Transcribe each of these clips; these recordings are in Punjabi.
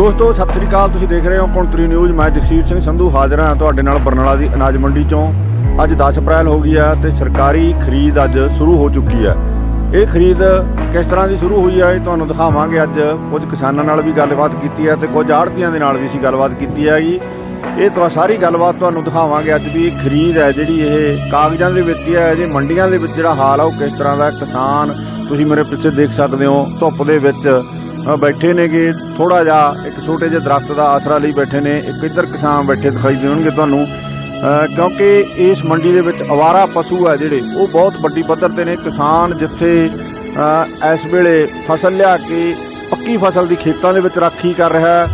ਦੋਸਤੋ ਸਤਿ ਸ੍ਰੀ ਅਕਾਲ। ਤੁਸੀਂ ਦੇਖ ਰਹੇ ਹੋ ਕੌਂਤਰੀ ਨਿਊਜ਼। ਮੈਂ ਜਗਸੀਰ ਸਿੰਘ ਸੰਧੂ ਹਾਜ਼ਰ ਹਾਂ ਤੁਹਾਡੇ ਨਾਲ ਬਰਨਾਲਾ ਦੀ ਅਨਾਜ ਮੰਡੀ ਚੋਂ। ਅੱਜ 10 ਅਪ੍ਰੈਲ ਹੋ ਗਈ ਹੈ ਤੇ ਸਰਕਾਰੀ ਖਰੀਦ ਅੱਜ ਸ਼ੁਰੂ ਹੋ ਚੁੱਕੀ ਹੈ। ਇਹ ਖਰੀਦ ਕਿਸ ਤਰ੍ਹਾਂ ਦੀ ਸ਼ੁਰੂ ਹੋਈ ਹੈ ਇਹ ਤੁਹਾਨੂੰ ਦਿਖਾਵਾਂਗੇ। ਅੱਜ ਕੁਝ ਕਿਸਾਨਾਂ ਨਾਲ ਵੀ ਗੱਲਬਾਤ ਕੀਤੀ ਹੈ ਤੇ ਕੁਝ ਆੜ੍ਹਤੀਆਂ ਦੇ ਨਾਲ ਵੀ ਅਸੀਂ ਗੱਲਬਾਤ ਕੀਤੀ ਹੈਗੀ। ਇਹ ਤਾਂ ਸਾਰੀ ਗੱਲਬਾਤ ਤੁਹਾਨੂੰ ਦਿਖਾਵਾਂਗੇ ਅੱਜ ਵੀ। ਇਹ ਖਰੀਦ ਹੈ ਜਿਹੜੀ ਇਹ ਕਾਗਜ਼ਾਂ ਦੇ ਵਿੱਚ ਹੀ ਹੈ। ਜੇ ਮੰਡੀਆਂ ਦੇ ਵਿੱਚ ਜਿਹੜਾ ਹਾਲ ਆ ਉਹ ਕਿਸ ਤਰ੍ਹਾਂ ਦਾ। ਕਿਸਾਨ ਤੁਸੀਂ ਮੇਰੇ ਪਿੱਛੇ ਦੇਖ ਸਕਦੇ ਹੋ ਧੁੱਪ ਦੇ ਵਿੱਚ ਬੈਠੇ ਨੇਗੇ। ਥੋੜ੍ਹਾ ਜਿਹਾ ਇੱਕ ਛੋਟੇ ਜਿਹੇ ਦਰਖਤ ਦਾ ਆਸਰਾ ਲਈ ਬੈਠੇ ਨੇ। ਇੱਕ ਇੱਧਰ ਕਿਸਾਨ ਬੈਠੇ ਦਿਖਾਈ ਦੇਣਗੇ ਤੁਹਾਨੂੰ, ਕਿਉਂਕਿ ਇਸ ਮੰਡੀ ਦੇ ਵਿੱਚ ਅਵਾਰਾ ਪਸ਼ੂ ਹੈ ਜਿਹੜੇ ਉਹ ਬਹੁਤ ਵੱਡੀ ਪੱਧਰ 'ਤੇ ਨੇ। ਕਿਸਾਨ ਜਿੱਥੇ ਇਸ ਵੇਲੇ ਫਸਲ ਲਿਆ ਕੇ ਪੱਕੀ ਫਸਲ ਦੀ ਖੇਤਾਂ ਦੇ ਵਿੱਚ ਰਾਖੀ ਕਰ ਰਿਹਾ,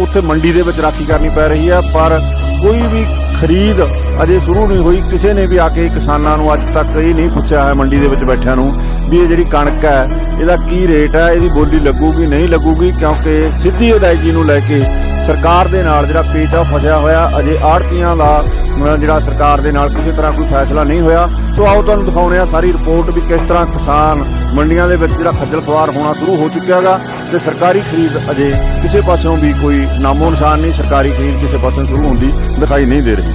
ਉੱਥੇ ਮੰਡੀ ਦੇ ਵਿੱਚ ਰਾਖੀ ਕਰਨੀ ਪੈ ਰਹੀ ਹੈ। ਪਰ ਕੋਈ ਵੀ ਖਰੀਦ ਅਜੇ ਸ਼ੁਰੂ ਨਹੀਂ ਹੋਈ। ਕਿਸੇ ਨੇ ਵੀ ਆ ਕੇ ਕਿਸਾਨਾਂ ਨੂੰ ਅੱਜ ਤੱਕ ਇਹ ਨਹੀਂ ਪੁੱਛਿਆ ਹੈ ਮੰਡੀ ਦੇ ਵਿੱਚ ਬੈਠਿਆਂ ਨੂੰ ਵੀ ਇਹ ਜਿਹੜੀ ਕਣਕ ਹੈ ਇਹਦਾ ਕੀ ਰੇਟ ਹੈ, ਇਹਦੀ ਬੋਲੀ ਲੱਗੂਗੀ ਨਹੀਂ ਲੱਗੂਗੀ, ਕਿਉਂਕਿ ਸਿੱਧੀ ਅਦਾਇਗੀ ਨੂੰ ਲੈ ਕੇ ਸਰਕਾਰ ਦੇ ਨਾਲ ਜਿਹੜਾ ਪੇਚ ਆ ਫਸਿਆ ਹੋਇਆ। ਅਜੇ ਆੜ੍ਹਤੀਆਂ ਦਾ ਜਿਹੜਾ ਸਰਕਾਰ ਦੇ ਨਾਲ ਕਿਸੇ ਤਰ੍ਹਾਂ ਕੋਈ ਫੈਸਲਾ ਨਹੀਂ ਹੋਇਆ। ਸੋ ਆਓ ਤੁਹਾਨੂੰ ਦਿਖਾਉਂਦੇ ਆ ਸਾਰੀ ਰਿਪੋਰਟ ਵੀ ਕਿਸ ਤਰ੍ਹਾਂ ਕਿਸਾਨ ਮੰਡੀਆਂ ਦੇ ਵਿੱਚ ਜਿਹੜਾ ਖੱਜਲ ਖੁਆਰ ਹੋਣਾ ਸ਼ੁਰੂ ਹੋ ਚੁੱਕਿਆ ਹੈਗਾ ਤੇ ਸਰਕਾਰੀ ਖਰੀਦ ਅਜੇ ਕਿਸੇ ਪਾਸਿਓਂ ਵੀ ਕੋਈ ਨਾਮੋ ਨਿਸ਼ਾਨ ਨਹੀਂ। ਸਰਕਾਰੀ ਖਰੀਦ ਕਿਸੇ ਪਾਸਿਓਂ ਸ਼ੁਰੂ ਹੁੰਦੀ ਦਿਖਾਈ ਨਹੀਂ ਦੇ ਰਹੀ।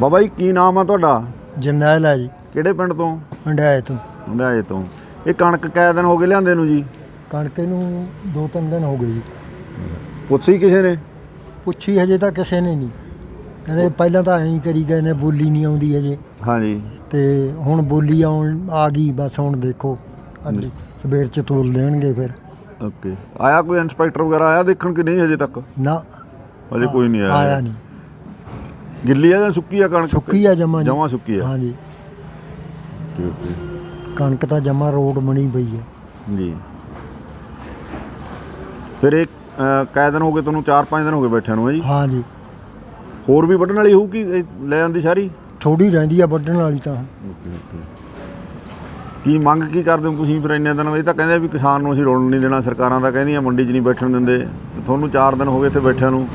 ਬਾਬਾ ਜੀ ਕੀ ਨਾਮ ਆ ਤੁਹਾਡਾ? ਜਰਨੈਲ ਹੈ ਜੀ। ਕਿਹੜੇ ਪਿੰਡ ਤੋਂ? ਹੰਡਾਏ ਤੋਂ। ਹੰਡਾਏ ਤੋਂ। ਇਹ ਕਣਕ ਕੈ ਦਿਨ ਹੋ ਗਏ ਲਿਆਂਦੇ ਨੂੰ ਜੀ? ਕਣਕ ਨੂੰ 2-3 ਦਿਨ ਹੋ ਗਏ ਜੀ। ਪੁੱਛੀ ਕਿਸੇ ਨੇ? ਪੁੱਛੀ ਹਜੇ ਤਾਂ ਕਿਸੇ ਨੇ ਨਹੀਂ। ਕਹਿੰਦੇ ਪਹਿਲਾਂ ਤਾਂ ਐਂ ਕਰੀ ਗਏ ਨੇ, ਬੋਲੀ ਨਹੀਂ ਆਉਂਦੀ ਹਜੇ। ਹਾਂਜੀ। ਤੇ ਹੁਣ ਬੋਲੀ ਆ ਗਈ ਬਸ। ਹੁਣ ਦੇਖੋ ਅੱਜ ਸਵੇਰ 'ਚ ਤੋਲ ਦੇਣਗੇ ਫਿਰ। ਓਕੇ। ਆਇਆ ਕੋਈ ਇੰਸਪੈਕਟਰ ਵਗੈਰਾ ਆਇਆ ਦੇਖਣ ਕਿ ਨਹੀਂ ਹਜੇ ਤੱਕ? ਨਾ ਹਜੇ ਕੋਈ ਨਹੀਂ ਆਇਆ ਨਹੀਂ। ਗਿੱਲੀ ਆ ਜਾਂ ਸੁੱਕੀ ਆ ਕਣਕ? ਸੁੱਕੀ ਆ ਜਮਾ। ਜਮਾ ਸੁੱਕੀ ਆ। ਹਾਂਜੀ। ਕਣਕ ਤਾਂ ਜਮਾ ਰੋਡ ਬਣੀ ਪਈ ਹੈ ਜੀ। ਫਿਰ ਇਹ ਕੈ ਦਿਨ ਹੋ ਗਏ ਤੁਹਾਨੂੰ? 4-5 ਦਿਨ ਹੋ ਗਏ ਬੈਠਿਆਂ ਨੂੰ ਹੈ ਜੀ? ਹਾਂਜੀ। ਹੋਰ ਵੀ ਵੱਢਣ ਵਾਲੀ ਹੋਊਗੀ ਲੈ ਜਾਂਦੀ ਸਾਰੀ? ਥੋੜੀ ਰਹਿੰਦੀ ਆ ਵੱਢਣ ਵਾਲੀ ਤਾਂ। ਕੀ ਮੰਗ ਕੀ ਕਰਦੇ ਹੋ ਤੁਸੀਂ ਫਿਰ ਇੰਨੇ ਦਿਨ? ਇਹ ਤਾਂ ਕਹਿੰਦੇ ਵੀ ਕਿਸਾਨ ਨੂੰ ਅਸੀਂ ਰੋਣ ਨਹੀਂ ਦੇਣਾ, ਸਰਕਾਰਾਂ ਤਾਂ ਕਹਿੰਦੀਆਂ ਮੰਡੀ 'ਚ ਨਹੀਂ ਬੈਠਣ ਦਿੰਦੇ, ਤੇ ਤੁਹਾਨੂੰ 4 ਦਿਨ ਹੋ ਗਏ ਇੱਥੇ ਬੈਠਿਆਂ ਨੂੰ।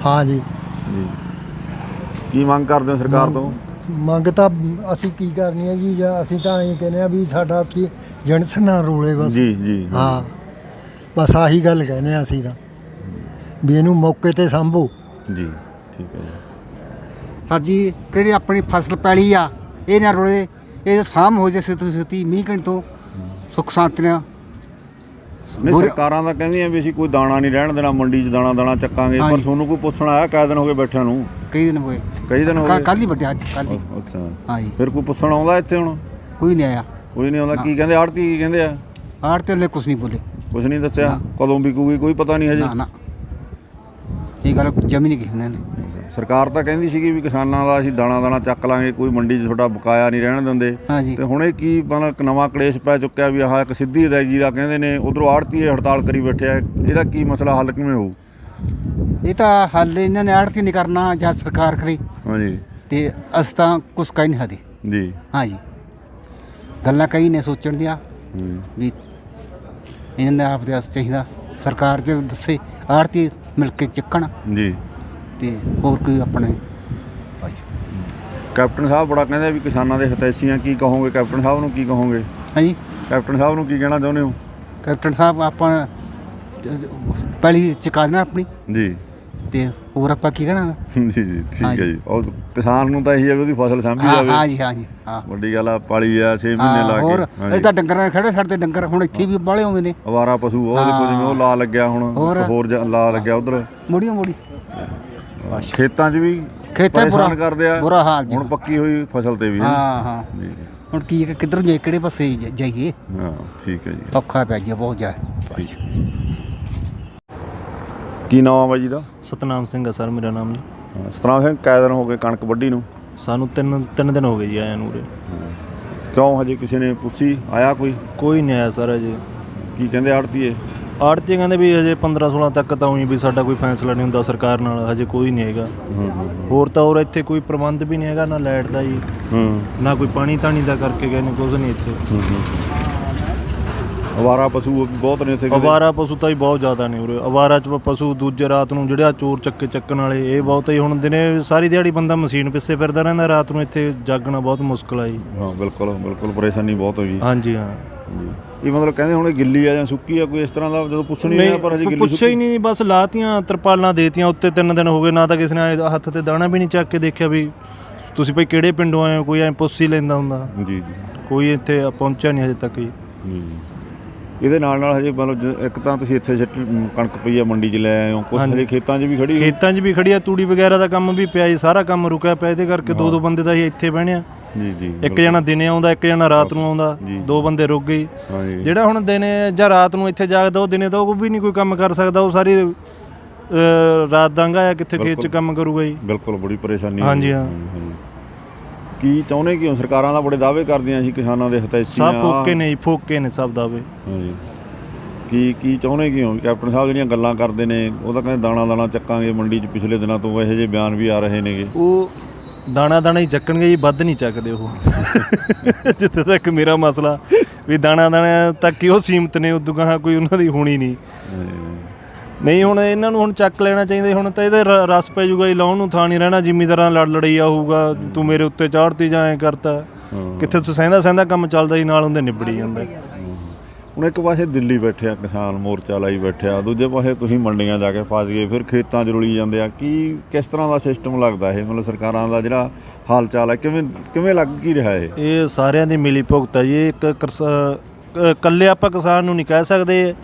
ਹਾਂਜੀ। ਜੀ। ਕੀ ਮੰਗ ਕਰਦੇ ਹੋ ਸਰਕਾਰ ਤੋਂ? ਮੰਗ ਤਾਂ ਅਸੀਂ ਕੀ ਕਰਨੀ ਹੈ ਜੀ, ਅਸੀਂ ਤਾਂ ਐਂ ਕਹਿੰਦੇ ਆ ਵੀ ਸਾਡਾ ਕੀ ਜਣਸ ਨਾ ਰੋਲੇ ਬਸ। ਜੀ ਜੀ। ਹਾਂ ਬਸ ਆਹੀ ਗੱਲ ਕਹਿੰਦੇ ਆ ਅਸੀਂ ਤਾਂ, ਵੀ ਇਹਨੂੰ ਮੌਕੇ 'ਤੇ ਸਾਂਭੋ। ਜੀ ਠੀਕ ਹੈ ਜੀ। ਸਾਡੀ ਕਿਹੜੀ ਆਪਣੀ ਫਸਲ ਪੈਲੀ ਆ ਇਹ ਨਾ ਰੋਲੇ, ਇਹ ਸਾਂਭ ਹੋ ਜਾਏ ਛੇਤੀ ਮੀਂਹ ਕਣ ਤੋਂ ਸੁੱਖ ਸ਼ਾਂਤੀ ਨਾਲ। ਨਹੀਂ ਸਰਕਾਰਾਂ ਤਾਂ ਕਹਿੰਦੀਆਂ ਵੀ ਅਸੀਂ ਕੋਈ ਦਾਣਾ ਨਹੀਂ ਰਹਿਣ ਦੇਣਾ ਮੰਡੀ 'ਚ, ਦਾਣਾ ਚੱਕਾਂਗੇ। ਪਰ ਤੁਹਾਨੂੰ ਕੋਈ ਪੁੱਛਣ ਆਇਆ? ਕਈ ਦਿਨ ਹੋ ਗਏ ਬੈਠਿਆਂ ਨੂੰ? ਕਈ ਦਿਨ ਹੋਏ। ਕਈ ਦਿਨ ਹੋ ਗਏ? ਕੱਲ੍ਹ ਹੀ ਵੱਢਿਆ ਅੱਜ ਕੱਲ੍ਹ ਹੀ। ਅੱਛਾ। ਹਾਂਜੀ। ਫਿਰ ਕੋਈ ਪੁੱਛਣ ਆਉਂਦਾ ਇੱਥੇ ਹੁਣ? ਕੋਈ ਨਹੀਂ ਆਇਆ। ਕੋਈ ਨਹੀਂ ਆਉਂਦਾ। ਕੀ ਕਹਿੰਦੇ ਆੜ੍ਹਤੀ? ਕੀ ਕਹਿੰਦੇ ਆ? ਆੜ੍ਹਤੀ ਵਾਲੇ ਕੁਛ ਨਹੀਂ ਬੋਲੇ। ਕੁਛ ਨਹੀਂ ਦੱਸਿਆ? ਕਦੋਂ ਵਿਕੂਗੀ ਕੋਈ ਪਤਾ ਨਹੀਂ ਹਜੇ? ਨਾ ਇਹ ਗੱਲ ਜਮੀ ਨਹੀਂ ਕੀਤੀ ਉਹਨਾਂ ਨੇ। ਸਰਕਾਰ ਤਾਂ ਕਹਿੰਦੀ ਸੀਗੀ ਵੀ ਕਿਸਾਨਾਂ ਦਾ ਅਸੀਂ ਦਾਣਾ ਚੱਕ ਲਾਂਗੇ, ਕੋਈ ਮੰਡੀ 'ਚ ਤੁਹਾਡਾ ਬਕਾਇਆ ਨਹੀਂ ਰਹਿਣ ਦਿੰਦੇ। ਹਾਂਜੀ। ਤੇ ਹੁਣ ਇਹ ਕੀ ਮਤਲਬ ਇੱਕ ਨਵਾਂ ਕਲੇਸ਼ ਪੈ ਚੁੱਕਿਆ ਵੀ ਆਹ ਇੱਕ ਸਿੱਧੀ ਅਦਾਇਗੀ ਦਾ ਕਹਿੰਦੇ ਨੇ, ਉਧਰੋਂ ਆੜ੍ਹਤੀਏ ਹੜਤਾਲ ਕਰੀ ਬੈਠੇ ਆ। ਇਹਦਾ ਕੀ ਮਸਲਾ ਹੱਲ ਕਿਵੇਂ ਹੋਊ? ਇਹ ਤਾਂ ਹੱਲ ਇਹਨਾਂ ਨੇ ਆੜ੍ਹਤੀ ਨਹੀਂ ਕਰਨਾ ਜਾਂ ਸਰਕਾਰ ਕਰੇ। ਹਾਂਜੀ। ਤੇ ਅਸੀਂ ਤਾਂ ਕੁਛ ਕਹਿ ਨਹੀਂ ਸਕਦੇ ਜੀ। ਹਾਂਜੀ। ਗੱਲਾਂ ਕਈ ਨੇ ਸੋਚਣ ਦੀਆਂ ਵੀ ਇਹਨਾਂ ਦਾ ਆਪਦੇ ਚਾਹੀਦਾ ਸਰਕਾਰ 'ਚ ਦੱਸੇ, ਆੜ੍ਹਤੀ ਮਿਲ ਕੇ ਚੱਕਣ ਜੀ। ਤੇ ਹੋਰ ਕੋਈ ਆਪਣੇ। ਕੈਪਟਨ ਸਾਹਿਬ ਬੜਾ ਕਹਿੰਦੇ ਵੀ ਕਿਸਾਨਾਂ ਦੇ ਹਿਤੈਸ਼ੀ ਆ, ਕੀ ਕਹੋਗੇ ਕੈਪਟਨ ਸਾਹਿਬ ਨੂੰ? ਕੀ ਕਹੋਗੇ ਹਾਂਜੀ। ਕੈਪਟਨ ਸਾਹਿਬ ਨੂੰ ਕੀ ਕਹਿਣਾ ਚਾਹੁੰਦੇ ਹੋ? ਕੈਪਟਨ ਸਾਹਿਬ ਆਪਾਂ ਪਹਿਲੀ ਚੁਕਾ ਦੇਣਾ ਆਪਣੀ, ਜੀ। ਤੇ ਹੋਰ ਆਪਾਂ ਕੀ ਕਹਿਣਾ। ਜੀ ਜੀ ਠੀਕ ਹੈ ਜੀ। ਉਹ ਕਿਸਾਨ ਨੂੰ ਤਾਂ ਇਹੀ ਹੈ ਵੀ ਉਹਦੀ ਫਸਲ ਸਾਂਭੀ ਜਾਵੇ। ਹਾਂਜੀ ਹਾਂਜੀ ਹਾਂ। ਵੱਡੀ ਗੱਲ ਆ, ਪਾਲੀ ਆ 6 ਮਹੀਨੇ ਲਾ ਹੋਰ ਕੇ। ਇਹ ਤਾਂ ਡੰਗਰਾਂ ਖੜੇ ਛੱਡਦੇ ਡੰਗਰ ਹੁਣ ਇੱਥੇ ਵੀ ਬਾਹਲੇ ਆਉਂਦੇ ਨੇ। ਅਵਾਰਾ ਪਸ਼ੂ ਉਹ ਦੇਖੋ ਜਿਵੇਂ ਉਹ ਲਾ ਲੱਗਿਆ ਹੁਣ, ਹੋਰ ਲਾ ਲੱਗਿਆ ਉਧਰ ਮੋੜੀ ਖੇਤਾਂ 'ਚ ਵੀ ਖੇਤਾਂ ਬੁਰਾ ਕਰਦੇ ਆ। ਬੁਰਾ ਹਾਲ ਜੀ। ਹੁਣ ਪੱਕੀ ਹੋਈ ਫਸਲ ਤੇ ਵੀ। ਹਾਂ ਜੀ। ਹੁਣ ਕੀ ਕਿੱਧਰ ਜਾਈਏ, ਕਿਹੜੇ ਪਾਸੇ ਜਾਈਏ? ਹਾਂ ਠੀਕ ਹੈ ਜੀ। ਔਖਾ ਪੈ ਗਿਆ ਬਹੁਤ ਜ਼ਿਆਦਾ। ਕੀ ਨਾਮ ਆ ਬਾਈ ਜੀ ਦਾ? ਸਤਨਾਮ ਸਿੰਘ ਆ ਸਰ ਮੇਰਾ ਨਾਮ ਜੀ। ਸਤਨਾਮ ਸਿੰਘ। ਕੈ ਦਿਨ ਹੋ ਗਏ ਕਣਕ ਵੱਢੀ ਨੂੰ? ਸਾਨੂੰ ਤਿੰਨ ਦਿਨ ਹੋ ਗਏ ਜੀ ਆਇਆ ਨੂੰ ਉਰੇ। ਕਿਉਂ ਹਜੇ ਕਿਸੇ ਨੇ ਪੁੱਛੀ? ਆਇਆ ਕੋਈ ਨਹੀਂ ਆਇਆ ਸਰ ਅਜੇ। ਕੀ ਕਹਿੰਦੇ ਆੜ੍ਹਤੀਏ? ਆੜ੍ਹਤੀ ਕਹਿੰਦੇ ਵੀ ਹਜੇ 15-16 ਤੱਕ ਤਾਂ ਉਹੀ ਵੀ ਸਾਡਾ ਕੋਈ ਫੈਸਲਾ ਨਹੀਂ ਹੁੰਦਾ ਸਰਕਾਰ ਨਾਲ। ਹਜੇ ਕੋਈ ਨਹੀਂ ਹੈਗਾ। ਹੋਰ ਤਾਂ ਹੋਰ ਇੱਥੇ ਕੋਈ ਪ੍ਰਬੰਧ ਵੀ ਨਹੀਂ ਹੈਗਾ, ਨਾ ਲਾਈਟ ਦਾ ਜੀ, ਨਾ ਕੋਈ ਪਾਣੀ ਧਾਣੀ ਦਾ ਕਰਕੇ ਗਏ ਨੇ, ਕੁਝ ਨਹੀਂ ਇੱਥੇ। ਅਵਾਰਾ ਪਸ਼ੂ ਬਹੁਤ ਨੇ ਇੱਥੇ? ਅਵਾਰਾ ਪਸ਼ੂ ਤਾਂ ਹੀ ਬਹੁਤ ਜ਼ਿਆਦਾ ਨੇ ਉਰੇ। ਅਵਾਰਾ 'ਚ ਪਸ਼ੂ ਦੂਜੇ ਰਾਤ ਨੂੰ ਜਿਹੜਾ ਚੋਰ ਚੱਕਣ ਵਾਲੇ ਇਹ ਬਹੁਤ ਹੀ। ਹੁਣ ਦਿਨੇ ਸਾਰੀ ਦਿਹਾੜੀ ਬੰਦਾ ਮਸ਼ੀਨ ਪਿੱਛੇ ਫਿਰਦਾ ਰਹਿੰਦਾ, ਰਾਤ ਨੂੰ ਇੱਥੇ ਜਾਗਣਾ ਬਹੁਤ ਮੁਸ਼ਕਿਲ ਆ ਜੀ। ਹਾਂ ਬਿਲਕੁਲ ਪਰੇਸ਼ਾਨੀ ਬਹੁਤ ਹੋਈ। ਹਾਂਜੀ ਹਾਂ। ਇਹ ਮਤਲਬ ਕਹਿੰਦੇ ਹੁਣ ਇਹ ਗਿੱਲੀ ਆ ਜਾਂ ਸੁੱਕੀ ਆ, ਕੋਈ ਇਸ ਤਰ੍ਹਾਂ ਦਾ ਜਦੋਂ ਪੁੱਛਣੀ ਨਹੀਂ ਪਰ ਹਜੇ ਗਿੱਲੀ ਪੁੱਛਿਆ ਹੀ ਨਹੀਂ, ਬਸ ਲਾਤੀਆਂ ਤਰਪਾਲਾਂ ਦੇਤੀਆਂ ਉੱਤੇ। 3 ਦਿਨ ਹੋ ਗਏ, ਨਾ ਤਾਂ ਕਿਸੇ ਨੇ ਹੱਥ ਤੇ ਦਾਣਾ ਵੀ ਨਹੀਂ ਚੱਕ ਕੇ ਦੇਖਿਆ ਵੀ ਤੁਸੀਂ ਭਾਈ ਕਿਹੜੇ ਪਿੰਡੋਂ ਆਏ ਹੋ। ਕੋਈ ਐ ਪੁੱਛ ਹੀ ਲੈਂਦਾ ਹੁੰਦਾ ਜੀ ਜੀ, ਕੋਈ ਇੱਥੇ ਪਹੁੰਚਿਆ ਨਹੀਂ ਹਜੇ ਤੱਕ ਜੀ। ਇਹਦੇ ਨਾਲ ਹਜੇ ਮਤਲਬ ਇੱਕ ਤਾਂ ਤੁਸੀਂ ਇੱਥੇ ਕਣਕ ਪਈ ਆ ਮੰਡੀ 'ਚ ਲੈ ਆਏ ਹੋ, ਕੁਛ ਹਜੇ ਖੇਤਾਂ 'ਚ ਵੀ ਖੜੀ ਖੇਤਾਂ 'ਚ ਵੀ ਖੜੀ ਆ, ਤੂੜੀ ਵਗੈਰਾ ਦਾ ਕੰਮ ਵੀ ਪਿਆ ਜੀ, ਸਾਰਾ ਕੰਮ ਰੁਕਿਆ ਪਿਆ। ਇਹਦੇ ਕਰਕੇ 2-2 ਬੰਦੇ ਤਾਂ ਅਸੀਂ ਇੱਥੇ ਬਹਿਣੇ ਆ। ਜੀ ਜੀ, ਇੱਕ ਜਣਾ ਦਿਨੇ ਆਉਂਦਾ, ਇੱਕ ਜਣਾ ਰਾਤ ਨੂੰ ਆਉਂਦਾ, 2 ਬੰਦੇ ਰੁਕ ਗਏ। ਜਿਹੜਾ ਹੁਣ ਦਿਨੇ ਜਾਂ ਰਾਤ ਨੂੰ ਇੱਥੇ ਜਾਗਦਾ ਉਹ ਦਿਨੇ ਤਾਂ ਉਹ ਵੀ ਨਹੀਂ ਕੋਈ ਕੰਮ ਕਰ ਸਕਦਾ, ਉਹ ਸਾਰੀ ਰਾਤ ਦੰਗਾ ਆ ਕਿੱਥੇ ਖੇਤ 'ਚ ਕੰਮ ਕਰੂਗਾ ਜੀ। ਬਿਲਕੁਲ ਬੜੀ ਪਰੇਸ਼ਾਨੀ। ਹਾਂਜੀ ਹਾਂ। ਕੀ ਚਾਹੁੰਦੇ ਕਿਉਂ? ਸਰਕਾਰਾਂ ਦਾ ਬੜੇ ਦਾਅਵੇ ਕਰਦੀਆਂ ਸੀ ਕਿਸਾਨਾਂ ਦੇ ਹਿਤੈਸ਼ੀ ਸਭ ਫੋਕੇ ਨੇ ਜੀ, ਫੋਕੇ ਨੇ ਸਭ ਦਾਅਵੇ। ਹਾਂਜੀ, ਕੀ ਚਾਹੁੰਦੇ ਕਿਉਂ? ਕੈਪਟਨ ਸਾਹਿਬ ਜਿਹੜੀਆਂ ਗੱਲਾਂ ਕਰਦੇ ਨੇ ਉਹ ਤਾਂ ਕਹਿੰਦੇ ਦਾਣਾ ਚੱਕਾਂਗੇ ਮੰਡੀ 'ਚ। ਪਿਛਲੇ ਦਿਨਾਂ ਤੋਂ ਇਹੋ ਜਿਹੇ ਬਿਆਨ ਵੀ ਆ ਰਹੇ ਨੇਗੇ। ਉਹ ਦਾਣਾ ਹੀ ਚੱਕਣਗੇ ਜੀ, ਵੱਧ ਨਹੀਂ ਚੱਕਦੇ ਉਹ। ਜਿੱਥੇ ਤੱਕ ਮੇਰਾ ਮਸਲਾ ਵੀ ਦਾਣਾ ਤੱਕ ਹੀ ਉਹ ਸੀਮਤ ਨੇ, ਉਦੋਂ ਗਾਹਾਂ ਕੋਈ ਉਹਨਾਂ ਦੀ ਹੋਣੀ ਨਹੀਂ। ਹੁਣ ਇਹਨਾਂ ਨੂੰ ਹੁਣ ਚੱਕ ਲੈਣਾ ਚਾਹੀਦਾ। ਹੁਣ ਤਾਂ ਇਹਦੇ ਰਸ ਪੈ ਜੂਗਾ ਜੀ, ਲਾਉਣ ਨੂੰ ਥਾਂ ਨਹੀਂ ਰਹਿਣਾ। ਜ਼ਿਮੀਂਦਾਰਾਂ ਲੜਾਈ ਹੋਊਗਾ, ਤੂੰ ਮੇਰੇ ਉੱਤੇ ਚਾੜਤੀ ਜਾਂ ਐਂ ਕਰਤਾ। ਕਿੱਥੇ ਤੂੰ ਸਹਿੰਦਾ ਕੰਮ ਚੱਲਦਾ ਜੀ, ਨਾਲ ਹੁੰਦੇ ਨਿਬੜੀ ਜਾਂਦਾ। ਹੁਣ ਇੱਕ ਪਾਸੇ ਦਿੱਲੀ ਬੈਠਿਆ ਕਿਸਾਨ ਮੋਰਚਾ ਲਾਈ ਬੈਠਿਆ, ਦੂਜੇ ਪਾਸੇ ਤੁਸੀਂ ਮੰਡੀਆਂ ਜਾ ਕੇ ਫਸ ਗਏ, ਫਿਰ ਖੇਤਾਂ 'ਚ ਰੁਲੀ ਜਾਂਦੇ ਆ। ਕਿਸ ਤਰ੍ਹਾਂ ਦਾ ਸਿਸਟਮ ਲੱਗਦਾ ਇਹ? ਮਤਲਬ ਸਰਕਾਰਾਂ ਦਾ ਜਿਹੜਾ ਹਾਲ ਚਾਲ ਹੈ ਕਿਵੇਂ ਲੱਗ ਕੀ ਰਿਹਾ ਇਹ ਸਾਰਿਆਂ ਦੀ ਮਿਲੀ ਭੁਗਤ ਹੈ ਜੀ। ਇਕੱਲੇ ਆਪਾਂ ਕਿਸਾਨ ਨੂੰ ਨਹੀਂ ਕਹਿ ਸਕਦੇ।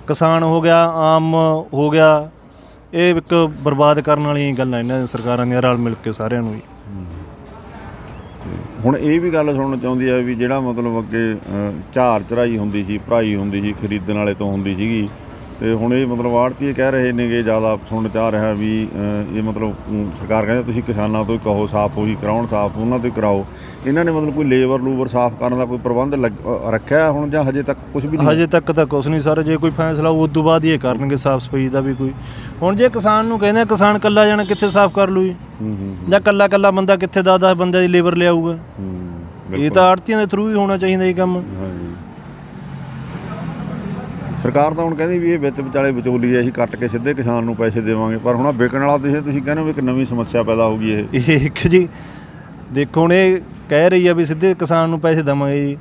ਕਿਸਾਨ ਹੋ ਗਿਆ, ਆਮ ਹੋ ਗਿਆ, ਇਹ ਇੱਕ ਬਰਬਾਦ ਕਰਨ ਵਾਲੀਆਂ ਗੱਲਾਂ ਇਹਨਾਂ ਸਰਕਾਰਾਂ ਦੀਆਂ ਰਲ ਮਿਲ ਕੇ ਸਾਰਿਆਂ ਨੂੰ ਹੀ। ਹੁਣ ਇਹ ਵੀ ਗੱਲ ਸੁਣਨ ਚਾਹੁੰਦੀ ਆ ਵੀ ਜਿਹੜਾ ਮਤਲਬ ਅੱਗੇ ਝਾਰ ਚੜਾਈ ਹੁੰਦੀ ਸੀ, ਭਰਾਈ ਹੁੰਦੀ ਸੀ, ਖਰੀਦਣ ਵਾਲੇ ਤੋਂ ਹੁੰਦੀ ਸੀਗੀ, ਤੇ ਹੁਣ ਇਹ ਮਤਲਬ ਆੜ੍ਹਤੀਏ ਕਹਿ ਰਹੇ ਨੇਗੇ, ਜ਼ਿਆਦਾ ਸੁਣਨ 'ਚ ਆ ਰਿਹਾ ਵੀ ਇਹ ਮਤਲਬ ਸਰਕਾਰ ਕਹਿੰਦੇ ਤੁਸੀਂ ਕਿਸਾਨਾਂ ਤੋਂ ਹੀ ਕਹੋ ਸਾਫ਼ ਹੋ ਜੀ, ਕਰਾਉਣ ਸਾਫ਼ ਉਹਨਾਂ ਤੋਂ ਹੀ ਕਰਾਓ। ਇਹਨਾਂ ਨੇ ਮਤਲਬ ਕੋਈ ਲੇਬਰ ਸਾਫ਼ ਕਰਨ ਦਾ ਕੋਈ ਪ੍ਰਬੰਧ ਰੱਖਿਆ ਹੁਣ, ਜਾਂ ਹਜੇ ਤੱਕ ਕੁਝ ਵੀ ਨਹੀਂ? ਹਜੇ ਤੱਕ ਤਾਂ ਕੁਛ ਨਹੀਂ ਸਰ। ਜੇ ਕੋਈ ਫੈਸਲਾ ਉਸ ਤੋਂ ਬਾਅਦ ਹੀ ਇਹ ਕਰਨਗੇ ਸਾਫ਼ ਸਫਾਈ ਦਾ ਵੀ ਕੋਈ। ਹੁਣ ਜੇ ਕਿਸਾਨ ਨੂੰ ਕਹਿੰਦੇ ਕਿਸਾਨ ਇਕੱਲਾ ਜਾਣਾ ਕਿੱਥੇ ਸਾਫ਼ ਕਰ ਲੂ ਜੀ, ਜਾਂ ਇਕੱਲਾ ਬੰਦਾ ਕਿੱਥੇ 10-10 ਬੰਦਿਆਂ ਦੀ ਲੇਬਰ ਲਿਆਊਗਾ? ਇਹ ਤਾਂ ਆੜ੍ਹਤੀਆਂ ਦੇ ਥਰੂ ਹੀ ਹੋਣਾ ਚਾਹੀਦਾ ਜੀ ਕੰਮ। ਸਰਕਾਰ ਤਾਂ ਹੁਣ ਕਹਿੰਦੀ ਵੀ ਇਹ ਵਿੱਚ ਵਿਚਾਲੇ ਵਿਚੋਲੀ ਅਸੀਂ ਕੱਟ ਕੇ ਸਿੱਧੇ ਕਿਸਾਨ ਨੂੰ ਪੈਸੇ ਦੇਵਾਂਗੇ, ਪਰ ਹੁਣ ਵਿਕਣ ਵਾਲਾ ਤੁਸੀਂ ਕਹਿੰਦੇ ਹੋ ਇੱਕ ਨਵੀਂ ਸਮੱਸਿਆ ਪੈਦਾ ਹੋ ਗਈ ਇਹ ਇੱਕ ਜੀ। ਦੇਖੋ ਹੁਣ ਇਹ ਕਹਿ ਰਹੀ ਆ ਵੀ ਸਿੱਧੇ ਕਿਸਾਨ ਨੂੰ ਪੈਸੇ ਦੇਵਾਂਗੇ ਜੀ।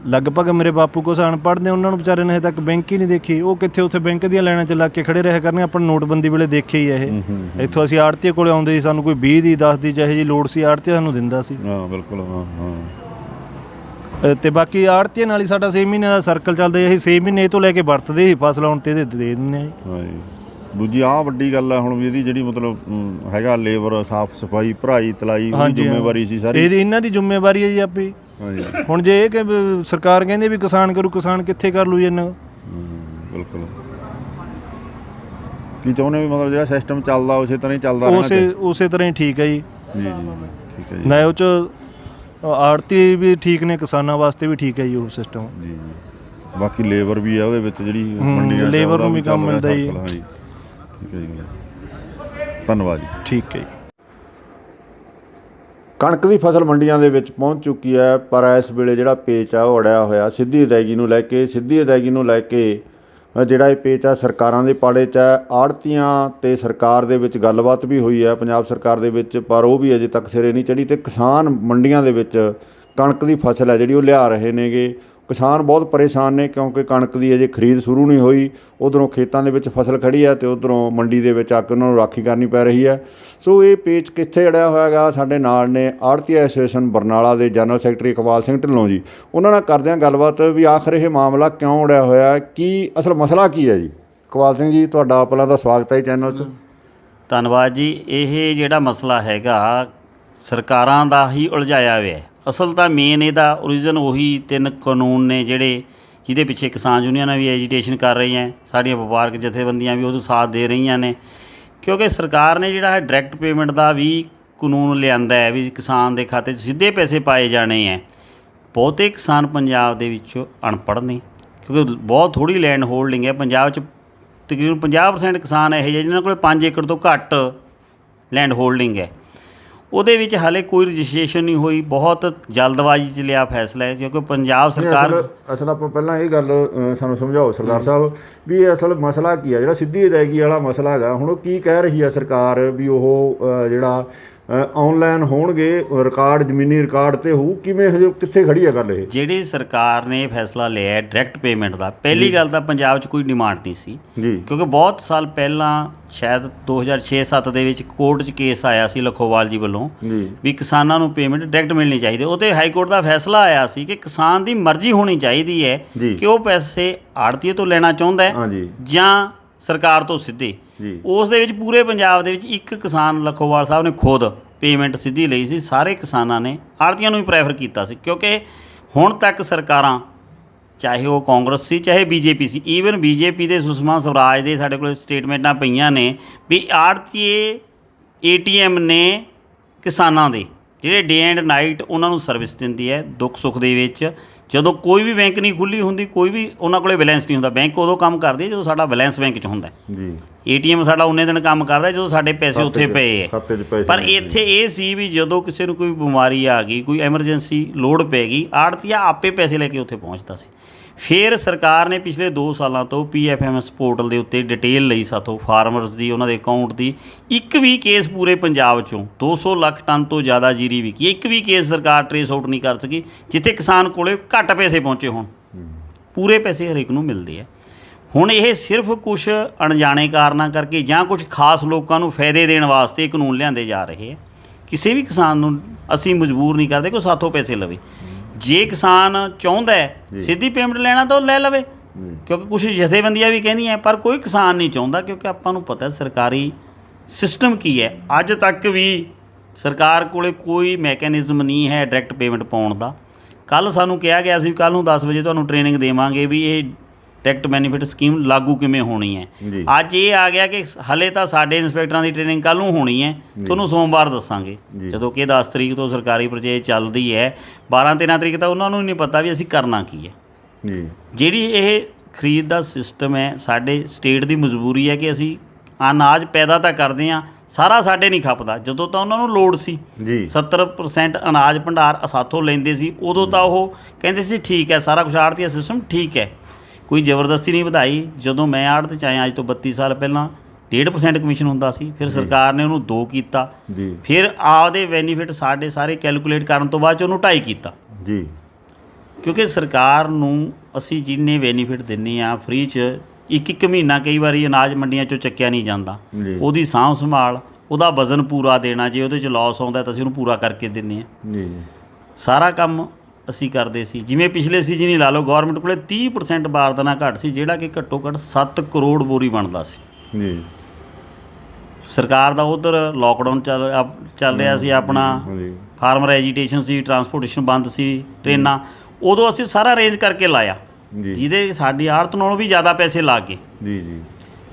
ਲਗਭਗ ਮੇਰੇ ਬਾਪੂ ਕਿਸਾਨ ਪੜ੍ਹਦੇ, ਉਹਨਾਂ ਨੂੰ ਵਿਚਾਰੇ ਨੇ ਹਜੇ ਤੱਕ ਬੈਂਕ ਹੀ ਨਹੀਂ ਦੇਖੀ। ਉਹ ਕਿੱਥੇ ਉੱਥੇ ਬੈਂਕ ਦੀਆਂ ਲਾਈਨਾਂ 'ਚ ਲੱਗ ਕੇ ਖੜੇ ਰਿਹਾ ਕਰਨੇ। ਆਪਾਂ ਨੋਟਬੰਦੀ ਵੇਲੇ ਦੇਖੇ ਹੀ ਇਹ। ਇੱਥੋਂ ਅਸੀਂ ਆੜ੍ਹਤੀਏ ਕੋਲ ਆਉਂਦੇ ਸੀ, ਸਾਨੂੰ ਕੋਈ 20 ਦੀ 10 ਦੀ ਜਿਹੋ ਜਿਹੀ ਲੋੜ ਸੀ ਆੜ੍ਹਤੀਆ ਸਾਨੂੰ ਦਿੰਦਾ ਸੀ। ਹਾਂ ਬਿਲਕੁਲ। ਹਾਂ। ਤੇ ਬਾਕੀ ਆੜ੍ਹਤੀਏ ਨਾਲ ਹੀ ਸਾਡਾ 6 ਮਹੀਨੇ ਦਾ ਸਰਕਲ ਚੱਲਦਾ। ਅਸੀਂ 6 ਮਹੀਨੇ ਇਹ ਤੋਂ ਲੈ ਕੇ ਵਰਤਦੇ ਸੀ, ਫਸਲ ਆਉਣ 'ਤੇ ਇਹਦੇ ਦੇ ਦਿੰਦੇ ਹਾਂ ਜੀ। ਹਾਂ ਜੀ। ਦੂਜੀ ਆਹ ਵੱਡੀ ਗੱਲ ਹੈ ਹੁਣ ਵੀ ਇਹਦੀ ਜਿਹੜੀ ਮਤਲਬ ਹੈਗਾ ਲੇਬਰ ਸਾਫ਼ ਸਫਾਈ ਭਰਾਈ ਤਲਾਈ ਦੀ ਜ਼ਿੰਮੇਵਾਰੀ ਸੀ ਸਾਰੀ, ਇਹਨਾਂ ਦੀ ਜ਼ਿੰਮੇਵਾਰੀ ਹੈ ਜੀ ਆਪੇ। ਹੁਣ ਜੇ ਇਹ ਕਿ ਸਰਕਾਰ ਕਹਿੰਦੀ ਵੀ ਕਿਸਾਨ ਕਰੂ, ਕਿਸਾਨ ਕਿੱਥੇ ਕਰ ਲੂ ਜੀ ਇਹਨਾਂ? ਬਿਲਕੁਲ। ਕੀ ਚਾਹੁੰਦੇ ਵੀ ਮਤਲਬ ਜਿਹੜਾ ਸਿਸਟਮ ਚੱਲਦਾ ਉਸੇ ਤਰ੍ਹਾਂ ਹੀ ਚੱਲਦਾ ਰਹਿਣਾ? ਉਸੇ ਤਰ੍ਹਾਂ ਹੀ ਠੀਕ ਹੈ ਜੀ। ਜੀ ਠੀਕ ਹੈ ਜੀ। ਨਾ ਉਹ 'ਚ ਆੜ੍ਹਤੀ ਵੀ ਠੀਕ ਨੇ, ਕਿਸਾਨਾਂ ਵਾਸਤੇ ਵੀ ਠੀਕ ਹੈ ਜੀ ਉਹ ਸਿਸਟਮ। ਜੀ ਬਾਕੀ ਲੇਬਰ ਵੀ ਆ ਉਹਦੇ ਵਿੱਚ ਜਿਹੜੀ ਮੰਡੀਆਂ ਲੇਬਰ ਨੂੰ ਵੀ ਕੰਮ ਮਿਲਦਾ ਜੀ। ਹਾਂਜੀ ਠੀਕ ਹੈ ਜੀ, ਧੰਨਵਾਦ ਜੀ। ਠੀਕ ਹੈ ਜੀ। ਕਣਕ ਦੀ ਫਸਲ ਮੰਡੀਆਂ ਦੇ ਵਿੱਚ ਪਹੁੰਚ ਚੁੱਕੀ ਹੈ, ਪਰ ਇਸ ਵੇਲੇ ਜਿਹੜਾ ਪੇਚ ਆ ਉਹ ਅੜਿਆ ਹੋਇਆ ਸਿੱਧੀ ਅਦਾਇਗੀ ਨੂੰ ਲੈ ਕੇ। ਸਿੱਧੀ ਅਦਾਇਗੀ ਨੂੰ ਲੈ ਕੇ ਜਿਹੜਾ ਇਹ ਪੇਚ ਆ ਸਰਕਾਰਾਂ ਦੇ ਪਾੜੇ 'ਚ ਹੈ। ਆੜ੍ਹਤੀਆਂ ਤੇ ਸਰਕਾਰ ਦੇ ਵਿੱਚ ਗੱਲਬਾਤ ਵੀ ਹੋਈ ਹੈ ਪੰਜਾਬ ਸਰਕਾਰ ਦੇ ਵਿੱਚ, ਪਰ ਉਹ ਵੀ ਅਜੇ ਤੱਕ ਸਿਰੇ ਨਹੀਂ ਚੜ੍ਹੀ। ਤੇ ਕਿਸਾਨ ਮੰਡੀਆਂ ਦੇ ਵਿੱਚ ਕਣਕ ਦੀ ਫਸਲ ਹੈ ਜਿਹੜੀ ਉਹ ਲਿਆ ਰਹੇ ਨੇਗੇ। ਕਿਸਾਨ ਬਹੁਤ ਪਰੇਸ਼ਾਨ ਨੇ ਕਿਉਂਕਿ ਕਣਕ ਦੀ ਅਜੇ ਖਰੀਦ ਸ਼ੁਰੂ ਨਹੀਂ ਹੋਈ। ਉੱਧਰੋਂ ਖੇਤਾਂ ਦੇ ਵਿੱਚ ਫਸਲ ਖੜੀ ਹੈ ਤੇ ਉੱਧਰੋਂ ਮੰਡੀ ਦੇ ਵਿੱਚ ਆ ਕੇ ਉਹਨਾਂ ਨੂੰ ਰਾਖੀ ਕਰਨੀ ਪੈ ਰਹੀ ਹੈ। ਸੋ ਇਹ ਪੇਚ ਕਿੱਥੇ ਅੜਿਆ ਹੋਇਆ ਗਾ? ਸਾਡੇ ਨਾਲ ਨੇ ਆੜ੍ਹਤੀ ਐਸੋਸੀਏਸ਼ਨ ਬਰਨਾਲਾ ਦੇ ਜਨਰਲ ਸੈਕਟਰੀ ਇਕਬਾਲ ਸਿੰਘ ਢਿੱਲੋਂ ਜੀ। ਉਹਨਾਂ ਨਾਲ ਕਰਦੇ ਹਾਂ ਗੱਲਬਾਤ ਵੀ ਆਖਰ ਇਹ ਮਾਮਲਾ ਕਿਉਂ ਅੜਿਆ ਹੋਇਆ, ਕੀ ਅਸਲ ਮਸਲਾ ਕੀ ਹੈ ਜੀ? ਇਕਬਾਲ ਸਿੰਘ ਜੀ ਤੁਹਾਡਾ ਪਹਿਲਾਂ ਦਾ ਸਵਾਗਤ ਹੈ ਚੈਨਲ 'ਚ। ਧੰਨਵਾਦ ਜੀ। ਇਹ ਜਿਹੜਾ ਮਸਲਾ ਹੈਗਾ ਸਰਕਾਰਾਂ ਦਾ ਹੀ ਉਲਝਾਇਆ ਹੋਇਆ। ਅਸਲ ਤਾਂ ਮੇਨ ਇਹਦਾ ਓਰੀਜਨ ਉਹੀ 3 ਕਾਨੂੰਨ ਨੇ ਜਿਹਦੇ ਪਿੱਛੇ ਕਿਸਾਨ ਯੂਨੀਅਨਾਂ ਵੀ ਐਜੀਟੇਸ਼ਨ ਕਰ ਰਹੀਆਂ, ਸਾਡੀਆਂ ਵਪਾਰਕ ਜਥੇਬੰਦੀਆਂ ਵੀ ਉਹਦਾ ਸਾਥ ਦੇ ਰਹੀਆਂ ਨੇ। ਕਿਉਂਕਿ ਸਰਕਾਰ ਨੇ ਜਿਹੜਾ ਹੈ ਡਾਇਰੈਕਟ ਪੇਮੈਂਟ ਦਾ ਵੀ ਕਾਨੂੰਨ ਲਿਆਂਦਾ ਹੈ ਵੀ ਕਿਸਾਨ ਦੇ ਖਾਤੇ 'ਚ ਸਿੱਧੇ ਪੈਸੇ ਪਾਏ ਜਾਣੇ ਹੈ। ਬਹੁਤੇ ਕਿਸਾਨ ਪੰਜਾਬ ਦੇ ਵਿੱਚ ਅਨਪੜ੍ਹ ਨੇ ਕਿਉਂਕਿ ਬਹੁਤ ਥੋੜ੍ਹੀ ਲੈਂਡ ਹੋਲਡਿੰਗ ਹੈ ਪੰਜਾਬ 'ਚ। ਤਕਰੀਬਨ 50% ਕਿਸਾਨ ਇਹੋ ਜਿਹੇ ਜਿਨ੍ਹਾਂ ਕੋਲ 5 ਏਕੜ ਤੋਂ ਘੱਟ ਲੈਂਡ ਹੋਲਡਿੰਗ ਹੈ। ਉਹਦੇ ਵਿੱਚ ਹਾਲੇ ਕੋਈ ਰਜਿਸਟ੍ਰੇਸ਼ਨ ਨਹੀਂ ਹੋਈ। ਬਹੁਤ ਜਲਦਬਾਜ਼ੀ 'ਚ ਲਿਆ ਫੈਸਲਾ ਹੈ ਕਿਉਂਕਿ ਪੰਜਾਬ ਸਰਕਾਰ ਅਸਲ ਆਪਾਂ ਪਹਿਲਾਂ ਇਹ ਗੱਲ ਸਾਨੂੰ ਸਮਝਾਓ ਸਰਦਾਰ ਸਾਹਿਬ ਵੀ ਇਹ ਅਸਲ ਮਸਲਾ ਕੀ ਹੈ ਜਿਹੜਾ ਸਿੱਧੀ ਅਦਾਇਗੀ ਵਾਲਾ ਮਸਲਾ ਹੈਗਾ। ਹੁਣ ਉਹ ਕੀ ਕਹਿ ਰਹੀ ਹੈ ਸਰਕਾਰ ਵੀ ਉਹ ਜਿਹੜਾ ਆਨਲਾਈਨ ਹੋਣਗੇ, ਰਿਕਾਰਡ ਜ਼ਮੀਨੀ ਰਿਕਾਰਡ ਤੇ ਹੋਊ, ਕਿਵੇਂ ਹਜੇ ਕਿੱਥੇ ਖੜੀ ਹੈ ਗੱਲ ਇਹ? ਜਿਹੜੀ ਸਰਕਾਰ ਨੇ ਫੈਸਲਾ ਲਿਆ ਡਾਇਰੈਕਟ ਪੇਮੈਂਟ ਦਾ, ਪਹਿਲੀ ਗੱਲ ਤਾਂ ਪੰਜਾਬ 'ਚ ਕੋਈ ਡਿਮਾਂਡ ਨਹੀਂ ਸੀ, ਜੀ, ਕਿਉਂਕਿ ਬਹੁਤ ਸਾਲ ਪਹਿਲਾਂ ਸ਼ਾਇਦ 2006-7 ਦੇ ਵਿੱਚ ਕੋਰਟ 'ਚ ਕੇਸ ਆਇਆ ਸੀ ਲਖੋਵਾਲ ਜੀ ਵੱਲੋਂ ਜੀ, ਵੀ ਕਿਸਾਨਾਂ ਨੂੰ ਪੇਮੈਂਟ ਡਾਇਰੈਕਟ ਮਿਲਣੀ ਚਾਹੀਦੀ। ਉਹ 'ਤੇ ਹਾਈ ਕੋਰਟ ਦਾ ਫੈਸਲਾ ਆਇਆ ਸੀ ਕਿ ਕਿਸਾਨ ਦੀ ਮਰਜ਼ੀ ਹੋਣੀ ਚਾਹੀਦੀ ਹੈ ਜੀ। ਕਿ ਉਹ ਪੈਸੇ ਆੜ੍ਹਤੀਏ ਤੋਂ ਲੈਣਾ ਚਾਹੁੰਦਾ ਹੈ ਹਾਂਜੀ, ਜਾਂ ਸਰਕਾਰ ਤੋਂ ਸਿੱਧੇ। ਜੀ, ਉਸ ਦੇ ਵਿੱਚ ਪੂਰੇ ਪੰਜਾਬ ਦੇ ਵਿੱਚ ਇੱਕ ਕਿਸਾਨ ਲਖੋਵਾਲ ਸਾਹਿਬ ਨੇ ਖੁਦ ਪੇਮੈਂਟ ਸਿੱਧੀ ਲਈ ਸੀ। ਸਾਰੇ ਕਿਸਾਨਾਂ ਨੇ ਆੜ੍ਹਤੀਆਂ ਨੂੰ ਹੀ ਪ੍ਰੈਫਰ ਕੀਤਾ ਸੀ, ਕਿਉਂਕਿ ਹੁਣ ਤੱਕ ਸਰਕਾਰਾਂ ਚਾਹੇ ਉਹ ਕਾਂਗਰਸ ਸੀ ਚਾਹੇ ਬੀਜੇਪੀ ਸੀ, ਈਵਨ ਬੀਜੇਪੀ ਦੇ ਸੁਸ਼ਮਾ ਸਵਰਾਜ ਦੇ ਸਾਡੇ ਕੋਲ ਸਟੇਟਮੈਂਟਾਂ ਪਈਆਂ ਨੇ ਵੀ ਆੜ੍ਹਤੀਏ ATM ਨੇ ਕਿਸਾਨਾਂ ਦੇ, ਜਿਹੜੇ ਡੇ ਐਂਡ ਨਾਈਟ ਉਹਨਾਂ ਨੂੰ ਸਰਵਿਸ ਦਿੰਦੀ ਹੈ ਦੁੱਖ ਸੁੱਖ ਦੇ ਵਿੱਚ। ਜਦੋਂ ਕੋਈ ਵੀ ਬੈਂਕ ਨਹੀਂ ਖੁੱਲ੍ਹੀ ਹੁੰਦੀ, ਕੋਈ ਵੀ ਉਹਨਾਂ ਕੋਲੇ ਬੈਲੈਂਸ ਨਹੀਂ ਹੁੰਦਾ, ਬੈਂਕ ਉਦੋਂ ਕੰਮ ਕਰਦੀ ਹੈ ਜਦੋਂ ਸਾਡਾ ਬੈਲੈਂਸ ਬੈਂਕ 'ਚ ਹੁੰਦਾ। ਜੀ, ATM ਸਾਡਾ ਉਨੇ ਦਿਨ ਕੰਮ ਕਰਦਾ ਜਦੋਂ ਸਾਡੇ ਪੈਸੇ ਉੱਥੇ ਪਏ ਹੈ। ਖਾਤੇ 'ਚ ਪੈਸੇ ਪਰ ਨਹੀਂ ਇੱਥੇ ਇਹ ਸੀ ਵੀ ਜਦੋਂ ਕਿਸੇ ਨੂੰ ਕੋਈ ਬਿਮਾਰੀ ਆ ਗਈ, ਕੋਈ ਐਮਰਜੈਂਸੀ ਲੋੜ ਪੈ ਗਈ, ਆੜ੍ਹਤੀਆ ਆਪੇ ਪੈਸੇ ਲੈ ਕੇ ਉੱਥੇ ਪਹੁੰਚਦਾ ਸੀ। ਫਿਰ ਸਰਕਾਰ ਨੇ ਪਿਛਲੇ 2 ਸਾਲਾਂ ਤੋਂ PFMS ਪੋਰਟਲ ਦੇ ਉੱਤੇ ਡਿਟੇਲ ਲਈ ਸਾਥੋਂ ਫਾਰਮਰਸ ਦੀ, ਉਹਨਾਂ ਦੇ ਅਕਾਊਂਟ ਦੀ। ਇੱਕ ਵੀ ਕੇਸ ਪੂਰੇ ਪੰਜਾਬ 'ਚੋਂ 200 ਲੱਖ ਟਨ ਤੋਂ ਜ਼ਿਆਦਾ ਜੀਰੀ ਵਿਕੀ, ਇੱਕ ਵੀ ਕੇਸ ਸਰਕਾਰ ਟਰੇਸ ਆਊਟ ਨਹੀਂ ਕਰ ਸਕੀ ਜਿੱਥੇ ਕਿਸਾਨ ਕੋਲੇ ਘੱਟ ਪੈਸੇ ਪਹੁੰਚੇ ਹੋਣ। ਪੂਰੇ ਪੈਸੇ ਹਰੇਕ ਨੂੰ ਮਿਲਦੇ ਆ। ਹੁਣ ਇਹ ਸਿਰਫ ਕੁਝ ਅਣਜਾਣੇ ਕਾਰਨਾਂ ਕਰਕੇ ਜਾਂ ਕੁਝ ਖਾਸ ਲੋਕਾਂ ਨੂੰ ਫਾਇਦੇ ਦੇਣ ਵਾਸਤੇ ਕਾਨੂੰਨ ਲਿਆਂਦੇ ਜਾ ਰਹੇ ਆ। ਕਿਸੇ ਵੀ ਕਿਸਾਨ ਨੂੰ ਅਸੀਂ ਮਜਬੂਰ ਨਹੀਂ ਕਰਦੇ ਕਿ ਉਹ ਸਾਥੋਂ ਪੈਸੇ ਲਵੇ। ਜੇ ਕਿਸਾਨ ਚਾਹੁੰਦਾ ਹੈ ਸਿੱਧੀ ਪੇਮੈਂਟ ਲੈਣਾ ਤਾਂ ਉਹ ਲੈ ਲਵੇ, ਕਿਉਂਕਿ ਕੁਝ ਜਥੇਬੰਦੀਆਂ ਵੀ ਕਹਿੰਦੀਆਂ, ਪਰ ਕੋਈ ਕਿਸਾਨ ਨਹੀਂ ਚਾਹੁੰਦਾ, ਕਿਉਂਕਿ ਆਪਾਂ ਨੂੰ ਪਤਾ ਸਰਕਾਰੀ ਸਿਸਟਮ ਕੀ ਹੈ। ਅੱਜ ਤੱਕ ਵੀ ਸਰਕਾਰ ਕੋਲੇ ਕੋਈ ਮੈਕੈਨਿਜ਼ਮ ਨਹੀਂ ਹੈ ਡਾਇਰੈਕਟ ਪੇਮੈਂਟ ਪਾਉਣ ਦਾ। ਕੱਲ੍ਹ ਸਾਨੂੰ ਕਿਹਾ ਗਿਆ ਸੀ ਕੱਲ੍ਹ ਨੂੰ 10 ਵਜੇ ਤੁਹਾਨੂੰ ਟ੍ਰੇਨਿੰਗ ਦੇਵਾਂਗੇ ਵੀ ਇਹ ਡਾਇਰੈਕਟ ਬੈਨੀਫਿਟ ਸਕੀਮ ਲਾਗੂ ਕਿਵੇਂ ਹੋਣੀ ਹੈ। ਅੱਜ ਇਹ ਆ ਗਿਆ ਕਿ ਹਲੇ ਤਾਂ ਸਾਡੇ ਇੰਸਪੈਕਟਰਾਂ ਦੀ ਟ੍ਰੇਨਿੰਗ ਕੱਲ੍ਹ ਨੂੰ ਹੋਣੀ ਹੈ, ਤੁਹਾਨੂੰ ਸੋਮਵਾਰ ਦੱਸਾਂਗੇ, ਜਦੋਂ ਕਿ 10 ਤਰੀਕ ਤੋਂ ਸਰਕਾਰੀ ਪਰਚੇਜ ਚੱਲਦੀ ਹੈ। 12-13 ਤਰੀਕ ਤਾਂ ਉਹਨਾਂ ਨੂੰ ਨਹੀਂ ਪਤਾ ਵੀ ਅਸੀਂ ਕਰਨਾ ਕੀ ਹੈ। ਜੀ, ਜਿਹੜੀ ਇਹ ਖਰੀਦ ਦਾ ਸਿਸਟਮ ਹੈ, ਸਾਡੇ ਸਟੇਟ ਦੀ ਮਜਬੂਰੀ ਹੈ ਕਿ ਅਸੀਂ ਅਨਾਜ ਪੈਦਾ ਤਾਂ ਕਰਦੇ ਹਾਂ, ਸਾਰਾ ਸਾਡੇ ਨਹੀਂ ਖਪਦਾ। ਜਦੋਂ ਤਾਂ ਉਹਨਾਂ ਨੂੰ ਲੋੜ ਸੀ, ਜੀ, 70% ਅਨਾਜ ਭੰਡਾਰ ਸਾਥੋਂ ਲੈਂਦੇ ਸੀ, ਉਦੋਂ ਤਾਂ ਉਹ ਕਹਿੰਦੇ ਸੀ ਠੀਕ ਹੈ, ਸਾਰਾ ਕੁਛ ਆੜ੍ਹਤੀਆ ਸਿਸਟਮ ਠੀਕ ਹੈ, ਕੋਈ ਜ਼ਬਰਦਸਤੀ ਨਹੀਂ ਵਧਾਈ। ਜਦੋਂ ਮੈਂ ਆੜ੍ਹਤ 'ਚ ਆਇਆ ਅੱਜ ਤੋਂ 32 ਸਾਲ ਪਹਿਲਾਂ 1.5% ਕਮਿਸ਼ਨ ਹੁੰਦਾ ਸੀ, ਫਿਰ ਸਰਕਾਰ ਨੇ ਉਹਨੂੰ 2 ਕੀਤਾ, ਜੀ, ਫਿਰ ਫਿਰ ਆਪਦੇ ਬੈਨੀਫਿਟ ਸਾਡੇ ਸਾਰੇ ਕੈਲਕੂਲੇਟ ਕਰਨ ਤੋਂ ਬਾਅਦ 'ਚ ਉਹਨੂੰ 2.5 ਕੀਤਾ। ਜੀ, ਕਿਉਂਕਿ ਸਰਕਾਰ ਨੂੰ ਅਸੀਂ ਜਿੰਨੇ ਬੈਨੀਫਿਟ ਦਿੰਦੇ ਆ ਫ੍ਰੀ 'ਚ, ਇੱਕ ਮਹੀਨਾ ਕਈ ਵਾਰੀ ਅਨਾਜ ਮੰਡੀਆਂ 'ਚੋਂ ਚੱਕਿਆ ਨਹੀਂ ਜਾਂਦਾ, ਜੀ, ਉਹਦੀ ਸਾਂਭ ਸੰਭਾਲ, ਉਹਦਾ ਵਜ਼ਨ ਪੂਰਾ ਦੇਣਾ, ਜੇ ਉਹਦੇ 'ਚ ਲਾਸ ਆਉਂਦਾ ਤਾਂ ਅਸੀਂ ਉਹਨੂੰ ਪੂਰਾ ਕਰਕੇ ਦਿੰਦੇ ਹਾਂ। ਜੀ, ਸਾਰਾ ਕੰਮ ਅਸੀਂ ਕਰਦੇ ਸੀ। ਜਿਵੇਂ ਪਿਛਲੇ ਸੀਜ਼ਨ ਹੀ ਲਾ ਲਓ, ਗੌਰਮੈਂਟ ਕੋਲੇ 30% ਬਾਰਦਾਨਾ ਘੱਟ ਸੀ, ਜਿਹੜਾ ਕਿ ਘੱਟੋ ਘੱਟ 7 ਕਰੋੜ ਬੋਰੀ ਬਣਦਾ ਸੀ। ਜੀ, ਸਰਕਾਰ ਦਾ ਉਧਰ ਲੋਕਡਾਊਨ ਚੱਲ ਰਿਹਾ ਸੀ, ਆਪਣਾ ਹਾਂਜੀ, ਫਾਰਮਰ ਐਜੀਟੇਸ਼ਨ ਸੀ, ਟਰਾਂਸਪੋਰਟੇਸ਼ਨ ਬੰਦ ਸੀ, ਟ੍ਰੇਨਾਂ, ਉਦੋਂ ਅਸੀਂ ਸਾਰਾ ਅਰੇਂਜ ਕਰਕੇ ਲਾਇਆ, ਜੀ, ਜਿਹਦੇ ਸਾਡੀ ਆੜਤ ਨਾਲੋਂ ਵੀ ਜ਼ਿਆਦਾ ਪੈਸੇ ਲੱਗ ਗਏ। ਜੀ, ਜੀ,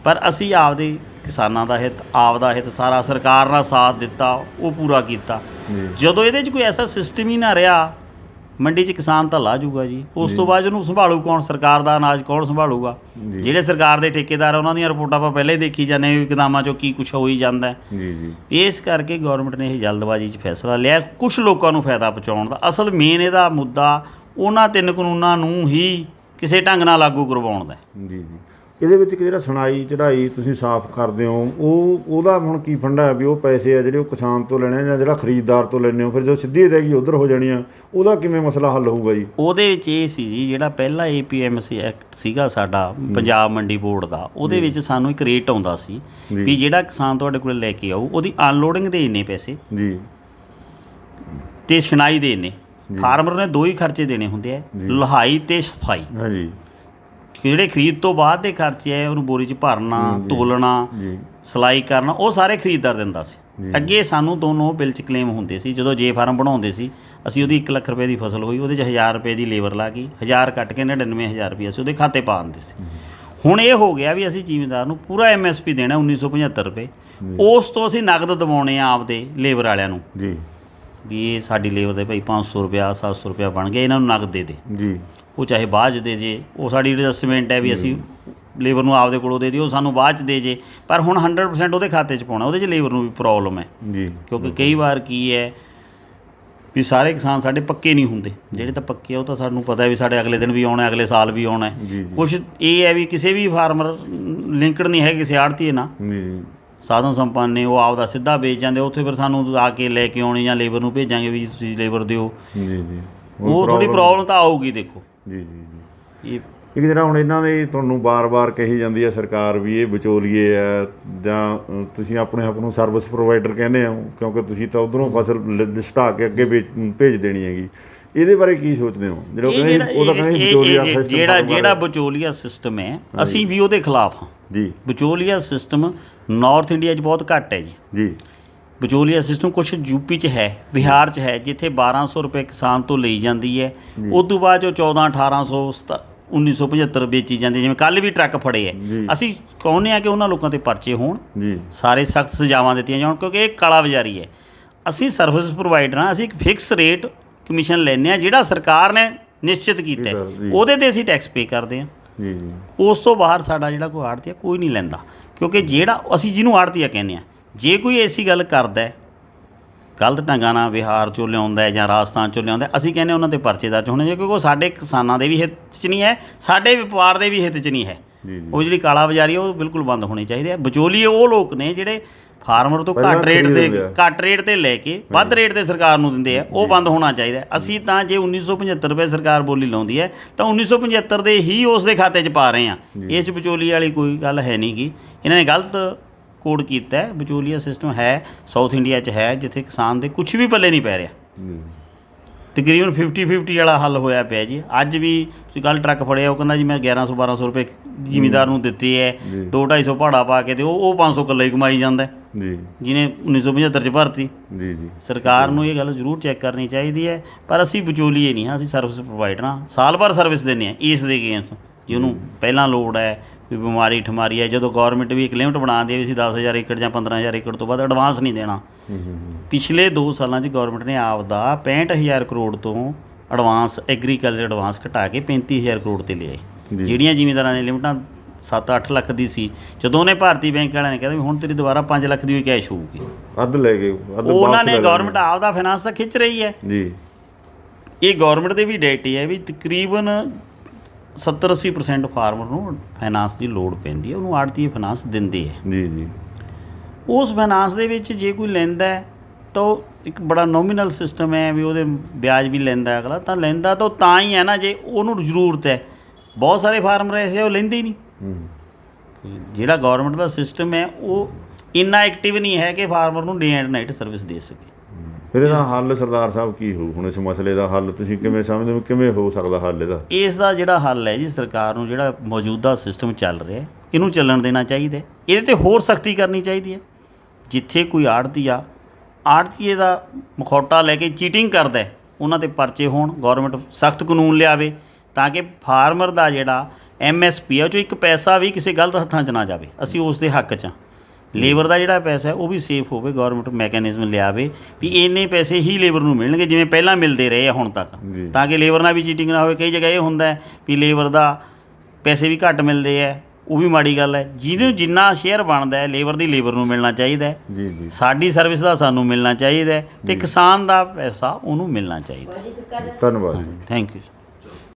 ਪਰ ਅਸੀਂ ਆਪਦੇ ਕਿਸਾਨਾਂ ਦਾ ਹਿੱਤ, ਆਪਦਾ ਹਿੱਤ ਸਾਰਾ ਸਰਕਾਰ ਨਾਲ ਸਾਥ ਦਿੱਤਾ, ਉਹ ਪੂਰਾ ਕੀਤਾ। ਜਦੋਂ ਇਹਦੇ 'ਚ ਕੋਈ ਐਸਾ ਸਿਸਟਮ ਹੀ ਨਾ ਰਿਹਾ, ਮੰਡੀ 'ਚ ਕਿਸਾਨ ਤਾਂ ਲਾ ਜੂਗਾ ਜੀ, ਉਸ ਤੋਂ ਬਾਅਦ ਉਹਨੂੰ ਸੰਭਾਲੂ ਕੌਣ? ਸਰਕਾਰ ਦਾ ਅਨਾਜ ਕੌਣ ਸੰਭਾਲੂਗਾ? ਜਿਹੜੇ ਸਰਕਾਰ ਦੇ ਠੇਕੇਦਾਰ ਉਹਨਾਂ ਦੀਆਂ ਰਿਪੋਰਟਾਂ ਆਪਾਂ ਪਹਿਲਾਂ ਹੀ ਦੇਖੀ ਜਾਂਦੇ ਵੀ ਗੋਦਾਮਾਂ 'ਚੋਂ ਕੀ ਕੁਛ ਹੋਈ ਜਾਂਦਾ। ਜੀ, ਜੀ, ਇਸ ਕਰਕੇ ਗੌਰਮੈਂਟ ਨੇ ਇਹ ਜਲਦਬਾਜ਼ੀ 'ਚ ਫੈਸਲਾ ਲਿਆ, ਕੁਝ ਲੋਕਾਂ ਨੂੰ ਫਾਇਦਾ ਪਹੁੰਚਾਉਣ ਦਾ। ਅਸਲ ਮੇਨ ਇਹਦਾ ਮੁੱਦਾ ਉਹਨਾਂ 3 ਕਾਨੂੰਨਾਂ ਨੂੰ ਹੀ ਕਿਸੇ ਢੰਗ ਨਾਲ ਲਾਗੂ ਕਰਵਾਉਣ ਦਾ। ਜੀ, ਜੀ, ਇਹਦੇ ਵਿੱਚ ਜਿਹੜਾ ਸੁਣਾਈ ਚੜ੍ਹਾਈ ਤੁਸੀਂ ਸਾਫ਼ ਕਰਦੇ ਹੋ, ਉਹਦਾ ਹੁਣ ਕੀ ਫੰਡਾ ਹੈ ਵੀ ਉਹ ਪੈਸੇ ਆ ਜਿਹੜੇ ਉਹ ਕਿਸਾਨ ਤੋਂ ਲੈਣੇ ਜਾਂ ਜਿਹੜਾ ਖਰੀਦਦਾਰ ਤੋਂ ਲੈਣੇ ਹੋ, ਫਿਰ ਜੋ ਸਿੱਧੀ ਅਦਾਇਗੀ ਉੱਧਰ ਹੋ ਜਾਣੀ ਆ, ਉਹਦਾ ਕਿਵੇਂ ਮਸਲਾ ਹੱਲ ਹੋਊਗਾ ਜੀ? ਉਹਦੇ ਵਿੱਚ ਇਹ ਸੀ ਜੀ, ਜਿਹੜਾ ਪਹਿਲਾ APMC ਐਕਟ ਸੀਗਾ ਸਾਡਾ ਪੰਜਾਬ ਮੰਡੀ ਬੋਰਡ ਦਾ, ਉਹਦੇ ਵਿੱਚ ਸਾਨੂੰ ਇੱਕ ਰੇਟ ਆਉਂਦਾ ਸੀ ਵੀ ਜਿਹੜਾ ਕਿਸਾਨ ਤੁਹਾਡੇ ਕੋਲ ਲੈ ਕੇ ਆਊ ਉਹਦੀ ਅਨਲੋਡਿੰਗ ਦੇ ਇੰਨੇ ਪੈਸੇ ਜੀ, ਤੇ ਛਣਾਈ ਦੇ ਇੰਨੇ। ਫਾਰਮਰ ਨੇ 2 ਹੀ ਖਰਚੇ ਦੇਣੇ ਹੁੰਦੇ ਆ, ਲਹਾਈ ਤੇ ਸਫਾਈ। ਹਾਂਜੀ, ਜਿਹੜੇ ਖਰੀਦ ਤੋਂ ਬਾਅਦ ਦੇ ਖਰਚੇ ਆ, ਉਹਨੂੰ ਬੋਰੀ 'ਚ ਭਰਨਾ, ਤੋਲਣਾ, ਸਿਲਾਈ ਕਰਨਾ, ਉਹ ਸਾਰੇ ਖਰੀਦਦਾਰ ਦਿੰਦਾ ਸੀ। ਅੱਗੇ ਸਾਨੂੰ ਦੋਨੋਂ ਬਿੱਲ 'ਚ ਕਲੇਮ ਹੁੰਦੇ ਸੀ। ਜਦੋਂ ਜੇ ਫਾਰਮ ਬਣਾਉਂਦੇ ਸੀ ਅਸੀਂ, ਉਹਦੀ 1 ਲੱਖ ਰੁਪਏ ਦੀ ਫਸਲ ਹੋਈ, ਉਹਦੇ 'ਚ 1000 ਰੁਪਏ ਦੀ ਲੇਬਰ ਲਾ ਗਈ, 1000 ਕੱਟ ਕੇ 99,000 ਰੁਪਏ ਅਸੀਂ ਉਹਦੇ ਖਾਤੇ ਪਾ ਦਿੰਦੇ ਸੀ। ਹੁਣ ਇਹ ਹੋ ਗਿਆ ਵੀ ਅਸੀਂ ਜ਼ਿਮੀਂਦਾਰ ਨੂੰ ਪੂਰਾ MSP ਦੇਣਾ 1975 ਰੁਪਏ, ਉਸ ਤੋਂ ਅਸੀਂ ਨਗਦ ਦਿਵਾਉਣੇ ਆ ਆਪਦੇ ਲੇਬਰ ਵਾਲਿਆਂ ਨੂੰ ਜੀ, ਵੀ ਇਹ ਸਾਡੀ ਲੇਬਰ ਦੇ ਭਾਈ 500 ਰੁਪਇਆ 700 ਰੁਪਇਆ ਬਣ ਗਿਆ, ਇਹਨਾਂ ਨੂੰ ਨਗਦ ਦੇ ਜੀ, ਉਹ ਚਾਹੇ ਬਾਅਦ 'ਚ ਦੇ ਜੇ, ਉਹ ਸਾਡੀ ਐਡਜਸਟਮੈਂਟ ਹੈ ਵੀ ਅਸੀਂ ਲੇਬਰ ਨੂੰ ਆਪਦੇ ਕੋਲੋਂ ਦੇ ਦਿਓ, ਉਹ ਸਾਨੂੰ ਬਾਅਦ 'ਚ ਦੇ ਜੇ, ਪਰ ਹੁਣ 100% ਉਹਦੇ ਖਾਤੇ 'ਚ ਪਾਉਣਾ। ਉਹਦੇ 'ਚ ਲੇਬਰ ਨੂੰ ਵੀ ਪ੍ਰੋਬਲਮ ਹੈ ਜੀ, ਕਿਉਂਕਿ ਕਈ ਵਾਰ ਕੀ ਹੈ ਵੀ ਸਾਰੇ ਕਿਸਾਨ ਸਾਡੇ ਪੱਕੇ ਨਹੀਂ ਹੁੰਦੇ, ਜਿਹੜੇ ਤਾਂ ਪੱਕੇ ਆ ਉਹ ਤਾਂ ਸਾਨੂੰ ਪਤਾ ਵੀ ਸਾਡੇ ਅਗਲੇ ਦਿਨ ਵੀ ਆਉਣਾ, ਅਗਲੇ ਸਾਲ ਵੀ ਆਉਣਾ। ਕੁਛ ਇਹ ਹੈ ਵੀ ਕਿਸੇ ਵੀ ਫਾਰਮਰ ਲਿੰਕਡ ਨਹੀਂ ਹੈ ਕਿਸੇ ਆੜ੍ਹਤੀਏ ਨਾਲ, ਸਾਧਨ ਸੰਪੰਨ ਨੇ, ਉਹ ਆਪਦਾ ਸਿੱਧਾ ਵੇਚ ਜਾਂਦੇ, ਉੱਥੇ ਫਿਰ ਸਾਨੂੰ ਆ ਕੇ ਲੈ ਕੇ ਆਉਣੀ ਜਾਂ ਲੇਬਰ ਨੂੰ ਭੇਜਾਂਗੇ ਵੀ ਤੁਸੀਂ ਲੇਬਰ ਦਿਓ। ਜੀ ਜੀ ਉਹ ਥੋੜੀ ਪ੍ਰੋਬਲਮ ਤਾਂ ਆਊਗੀ। ਦੇਖੋ ਜੀ ਜੀ ਜੀ ਇਹ ਇੱਕ ਜਿਹੜਾ ਹੁਣ ਇਹਨਾਂ ਦੇ ਤੁਹਾਨੂੰ ਬਾਰ-ਬਾਰ ਕਹੀ ਜਾਂਦੀ ਹੈ ਸਰਕਾਰ ਵੀ ਇਹ ਵਿਚੋਲੀਏ ਆ ਜਾਂ ਤੁਸੀਂ ਆਪਣੇ ਆਪ ਨੂੰ ਸਰਵਿਸ ਪ੍ਰੋਵਾਈਡਰ ਕਹਿੰਦੇ ਹੋ ਕਿਉਂਕਿ ਤੁਸੀਂ ਤਾਂ ਉਧਰੋਂ ਫਸਲ ਲਿਸਟਾ ਕੇ ਅੱਗੇ ਭੇਜ ਦੇਣੀ ਹੈਗੀ, ਇਹਦੇ ਬਾਰੇ ਕੀ ਸੋਚਦੇ ਹੋ? ਉਹਦਾ ਕਹਿੰਦੇ ਵਿਚੋਲੀਆ ਸਿਸਟਮ, ਜਿਹੜਾ ਵਿਚੋਲੀਆ ਸਿਸਟਮ ਹੈ ਅਸੀਂ ਵੀ ਉਹਦੇ ਖਿਲਾਫ ਹਾਂ ਜੀ। ਵਿਚੋਲੀਆ ਸਿਸਟਮ ਨਾਰਥ ਇੰਡੀਆ 'ਚ ਬਹੁਤ ਘੱਟ ਹੈ ਜੀ। ਜੀ ਵਿਚੋਲੀਆ ਸਿਸਟਮ ਕੁਛ ਯੂਪੀ 'ਚ ਹੈ, ਬਿਹਾਰ 'ਚ ਹੈ, ਜਿੱਥੇ 1200 ਰੁਪਏ ਕਿਸਾਨ ਤੋਂ ਲਈ ਜਾਂਦੀ ਹੈ, ਉਸ ਤੋਂ ਬਾਅਦ ਜੋ 1400 1875 ਵੇਚੀ ਜਾਂਦੀ। ਜਿਵੇਂ ਕੱਲ੍ਹ ਵੀ ਟਰੱਕ ਫੜੇ ਹੈ, ਅਸੀਂ ਚਾਹੁੰਦੇ ਹਾਂ ਕਿ ਉਹਨਾਂ ਲੋਕਾਂ 'ਤੇ ਪਰਚੇ ਹੋਣ ਜੀ, ਸਾਰੇ ਸਖਤ ਸਜ਼ਾਵਾਂ ਦਿੱਤੀਆਂ ਜਾਣ, ਕਿਉਂਕਿ ਇਹ ਕਾਲਾ ਬਾਜ਼ਾਰੀ ਹੈ। ਅਸੀਂ ਸਰਵਿਸ ਪ੍ਰੋਵਾਈਡਰ ਹਾਂ, ਅਸੀਂ ਇੱਕ ਫਿਕਸ ਰੇਟ ਕਮਿਸ਼ਨ ਲੈਂਦੇ ਹਾਂ ਜਿਹੜਾ ਸਰਕਾਰ ਨੇ ਨਿਸ਼ਚਿਤ ਕੀਤਾ, ਉਹਦੇ 'ਤੇ ਅਸੀਂ ਟੈਕਸ ਪੇ ਕਰਦੇ ਹਾਂ ਜੀ ਜੀ। ਉਸ ਤੋਂ ਬਾਹਰ ਸਾਡਾ ਜਿਹੜਾ ਕੋਈ ਆੜ੍ਹਤੀਆ ਕੋਈ ਨਹੀਂ ਲੈਂਦਾ, ਕਿਉਂਕਿ ਜਿਹੜਾ ਅਸੀਂ ਜਿਹਨੂੰ ਆੜ੍ਹਤੀਆ ਕਹਿੰਦੇ ਹਾਂ, ਜੇ ਕੋਈ ਐਸੀ ਗੱਲ ਕਰਦਾ ਗਲਤ ਢੰਗਾਂ ਨਾਲ ਬਿਹਾਰ 'ਚੋਂ ਲਿਆਉਂਦਾ ਹੈ ਜਾਂ ਰਾਜਸਥਾਨ 'ਚੋਂ ਲਿਆਉਂਦਾ, ਅਸੀਂ ਕਹਿੰਦੇ ਉਹਨਾਂ 'ਤੇ ਪਰਚੇ ਦਰਜ ਹੋਣੇ ਚਾਹੀਦੇ, ਕਿਉਂਕਿ ਉਹ ਸਾਡੇ ਕਿਸਾਨਾਂ ਦੇ ਵੀ ਹਿੱਤ 'ਚ ਨਹੀਂ ਹੈ, ਸਾਡੇ ਵਪਾਰ ਦੇ ਵੀ ਹਿੱਤ 'ਚ ਨਹੀਂ ਹੈ। ਉਹ ਜਿਹੜੀ ਕਾਲਾ ਬਾਜ਼ਾਰੀ ਹੈ ਉਹ ਬਿਲਕੁਲ ਬੰਦ ਹੋਣੀ ਚਾਹੀਦੀ ਹੈ। ਵਿਚੋਲੀਏ ਉਹ ਲੋਕ ਨੇ ਜਿਹੜੇ ਫਾਰਮਰ ਤੋਂ ਘੱਟ ਰੇਟ 'ਤੇ ਲੈ ਕੇ ਵੱਧ ਰੇਟ 'ਤੇ ਸਰਕਾਰ ਨੂੰ ਦਿੰਦੇ ਆ, ਉਹ ਬੰਦ ਹੋਣਾ ਚਾਹੀਦਾ। ਅਸੀਂ ਤਾਂ ਜੇ 1975 ਰੁਪਏ ਸਰਕਾਰ ਬੋਲੀ ਲਾਉਂਦੀ ਹੈ ਤਾਂ 1975 ਦੇ ਹੀ ਉਸ ਦੇ ਖਾਤੇ 'ਚ ਪਾ ਰਹੇ ਹਾਂ। ਇਸ ਵਿਚੋਲੀ ਵਾਲੀ ਕੋਈ ਗੱਲ ਹੈ ਨਹੀਂ ਗੀ, ਇਹਨਾਂ ਨੇ ਗਲਤ ਕੋਡ ਕੀਤਾ ਹੈ। ਵਿਚੋਲੀਆ ਸਿਸਟਮ ਹੈ ਸਾਊਥ ਇੰਡੀਆ 'ਚ ਹੈ, ਜਿੱਥੇ ਕਿਸਾਨ ਦੇ ਕੁਛ ਵੀ ਪੱਲੇ ਨਹੀਂ ਪੈ ਰਿਹਾ। ਤਕਰੀਬਨ 50-50 ਵਾਲਾ ਹੱਲ ਹੋਇਆ ਪਿਆ ਜੀ। ਅੱਜ ਵੀ ਤੁਸੀਂ ਕੱਲ੍ਹ ਟਰੱਕ ਫੜਿਆ, ਉਹ ਕਹਿੰਦਾ ਜੀ ਮੈਂ 1100-1200 ਰੁਪਏ ਜ਼ਿਮੀਂਦਾਰ ਨੂੰ ਦਿੱਤੇ ਹੈ, 200-250 ਭਾੜਾ ਪਾ ਕੇ, ਤੇ ਉਹ 500 ਇਕੱਲਾ ਹੀ ਕਮਾਈ ਜਾਂਦਾ ਜੀ, ਜਿਹਨੇ 1975 'ਚ ਭਰਤੀ। ਜੀ ਜੀ, ਸਰਕਾਰ ਨੂੰ ਇਹ ਗੱਲ ਜ਼ਰੂਰ ਚੈੱਕ ਕਰਨੀ ਚਾਹੀਦੀ ਹੈ। ਪਰ ਅਸੀਂ ਵਿਚੋਲੀਏ ਨਹੀਂ ਹਾਂ, ਅਸੀਂ ਸਰਵਿਸ ਪ੍ਰੋਵਾਈਡਰ ਹਾਂ, ਸਾਲ ਭਰ ਸਰਵਿਸ ਦਿੰਦੇ ਹਾਂ ਇਸ ਦੇ ਅਗੇਂਸਟ। ਜੇ ਉਹਨੂੰ ਪਹਿਲਾਂ ਲੋੜ ਹੈ, ਕੋਈ ਬਿਮਾਰੀ ਠਮਾਰੀ ਹੈ, ਜਦੋਂ ਗੌਰਮੈਂਟ ਵੀ ਇੱਕ ਲਿਮਟ ਬਣਾਉਂਦੀ ਹੈ ਵੀ ਅਸੀਂ 10,000 ਏਕੜ ਜਾਂ 15,000 ਏਕੜ ਤੋਂ ਵੱਧ ਐਡਵਾਂਸ ਨਹੀਂ ਦੇਣਾ। ਪਿਛਲੇ 2 ਸਾਲਾਂ 'ਚ ਗੌਰਮੈਂਟ ਨੇ ਆਪਦਾ 65,000 ਕਰੋੜ ਤੋਂ ਐਡਵਾਂਸ ਐਗਰੀਕਲਚਰ ਐਡਵਾਂਸ ਘਟਾ ਕੇ 35,000 ਕਰੋੜ 'ਤੇ ਲਿਆਏ। ਜਿਹੜੀਆਂ ਜ਼ਿਮੀਂਦਾਰਾਂ ਦੀਆਂ ਲਿਮਟਾਂ 7-8 ਲੱਖ ਦੀ ਸੀ, ਜਦੋਂ ਉਹਨੇ ਭਾਰਤੀ ਬੈਂਕ ਵਾਲਿਆਂ ਨੇ ਕਿਹਾ ਵੀ ਹੁਣ ਤੇਰੀ ਦੁਬਾਰਾ 5 ਲੱਖ ਦੀ ਹੋਈ ਕੈਸ਼ ਹੋਊਗੀ, ਅੱਧ ਲੈ ਗਏ। ਉਹਨਾਂ ਨੇ ਗੌਰਮੈਂਟ ਆਪਦਾ ਫਾਈਨਾਂਸ ਤਾਂ ਖਿੱਚ ਰਹੀ ਹੈ ਜੀ। ਇਹ ਗੌਰਮੈਂਟ ਦੇ ਵੀ ਡੇਟੇ ਹੈ ਵੀ ਤਕਰੀਬਨ 70-80% ਫਾਰਮਰ ਨੂੰ ਫਾਈਨਾਂਸ ਦੀ ਲੋੜ ਪੈਂਦੀ ਹੈ, ਉਹਨੂੰ ਆੜ੍ਹਤੀਏ ਫਾਈਨਾਂਸ ਦਿੰਦੇ ਹੈ ਜੀ ਜੀ। ਉਸ ਫਾਈਨਾਂਸ ਦੇ ਵਿੱਚ ਜੇ ਕੋਈ ਲੈਂਦਾ ਤਾਂ ਉਹ ਇੱਕ ਬੜਾ ਨੋਮੀਨਲ ਸਿਸਟਮ ਹੈ ਵੀ ਉਹਦੇ ਵਿਆਜ ਵੀ ਲੈਂਦਾ ਅਗਲਾ, ਤਾਂ ਲੈਂਦਾ ਤਾਂ ਹੀ ਹੈ ਨਾ ਜੇ ਉਹਨੂੰ ਜ਼ਰੂਰਤ ਹੈ। ਬਹੁਤ ਸਾਰੇ ਫਾਰਮਰ ਐਸੇ ਉਹ ਲੈਂਦੇ ਹੀ ਨਹੀਂ। ਜਿਹੜਾ ਗੌਰਮੈਂਟ ਦਾ ਸਿਸਟਮ ਹੈ ਉਹ ਇੰਨਾ ਐਕਟਿਵ ਨਹੀਂ ਹੈ ਕਿ ਫਾਰਮਰ ਨੂੰ ਡੇ ਐਂਡ ਨਾਈਟ ਸਰਵਿਸ ਦੇ ਸਕੇ। ਫਿਰ ਇਹਦਾ ਹੱਲ ਸਰਦਾਰ ਸਾਹਿਬ ਕੀ ਹੋਊ? ਹੁਣ ਇਸ ਮਸਲੇ ਦਾ ਹੱਲ ਤੁਸੀਂ ਕਿਵੇਂ ਸਮਝਦੇ ਹੋ, ਕਿਵੇਂ ਹੋ ਸਕਦਾ ਹੱਲ ਇਹਦਾ? ਇਸ ਦਾ ਜਿਹੜਾ ਹੱਲ ਹੈ ਜੀ, ਸਰਕਾਰ ਨੂੰ ਜਿਹੜਾ ਮੌਜੂਦਾ ਸਿਸਟਮ ਚੱਲ ਰਿਹਾ ਇਹਨੂੰ ਚੱਲਣ ਦੇਣਾ ਚਾਹੀਦਾ। ਇਹਦੇ 'ਤੇ ਹੋਰ ਸਖਤੀ ਕਰਨੀ ਚਾਹੀਦੀ ਹੈ। ਜਿੱਥੇ ਕੋਈ ਆੜ੍ਹਤੀਏ ਦਾ ਮਖੌਟਾ ਲੈ ਕੇ ਚੀਟਿੰਗ ਕਰਦਾ, ਉਹਨਾਂ 'ਤੇ ਪਰਚੇ ਹੋਣ, ਗੌਰਮੈਂਟ ਸਖਤ ਕਾਨੂੰਨ ਲਿਆਵੇ ਤਾਂ ਕਿ ਫਾਰਮਰ ਦਾ ਜਿਹੜਾ MSP ਹੈ ਉਹ 'ਚੋਂ ਇੱਕ ਪੈਸਾ ਵੀ ਕਿਸੇ ਗਲਤ ਹੱਥਾਂ 'ਚ ਨਾ ਜਾਵੇ। ਅਸੀਂ ਉਸ ਦੇ ਹੱਕ 'ਚ ਹਾਂ। ਲੇਬਰ ਦਾ ਜਿਹੜਾ ਪੈਸਾ ਹੈ ਉਹ ਵੀ ਸੇਫ ਹੋਵੇ, ਗੌਰਮੈਂਟ ਮੈਕੈਨਿਜ਼ਮ ਲਿਆਵੇ ਵੀ ਇੰਨੇ ਪੈਸੇ ਹੀ ਲੇਬਰ ਨੂੰ ਮਿਲਣਗੇ ਜਿਵੇਂ ਪਹਿਲਾਂ ਮਿਲਦੇ ਰਹੇ ਆ ਹੁਣ ਤੱਕ, ਤਾਂ ਕਿ ਲੇਬਰ ਨਾਲ ਵੀ ਚੀਟਿੰਗ ਨਾ ਹੋਵੇ। ਕਈ ਜਗ੍ਹਾ ਇਹ ਹੁੰਦਾ ਵੀ ਲੇਬਰ ਦਾ ਪੈਸੇ ਵੀ ਘੱਟ ਮਿਲਦੇ ਹੈ, ਉਹ ਵੀ ਮਾੜੀ ਗੱਲ ਹੈ। ਜਿਹਨੂੰ ਜਿੰਨਾ ਸ਼ੇਅਰ ਬਣਦਾ ਹੈ ਲੇਬਰ ਦੀ, ਲੇਬਰ ਨੂੰ ਮਿਲਣਾ ਚਾਹੀਦਾ ਜੀ ਜੀ। ਸਾਡੀ ਸਰਵਿਸ ਦਾ ਸਾਨੂੰ ਮਿਲਣਾ ਚਾਹੀਦਾ, ਅਤੇ ਕਿਸਾਨ ਦਾ ਪੈਸਾ ਉਹਨੂੰ ਮਿਲਣਾ ਚਾਹੀਦਾ। ਧੰਨਵਾਦ, ਥੈਂਕ ਯੂ।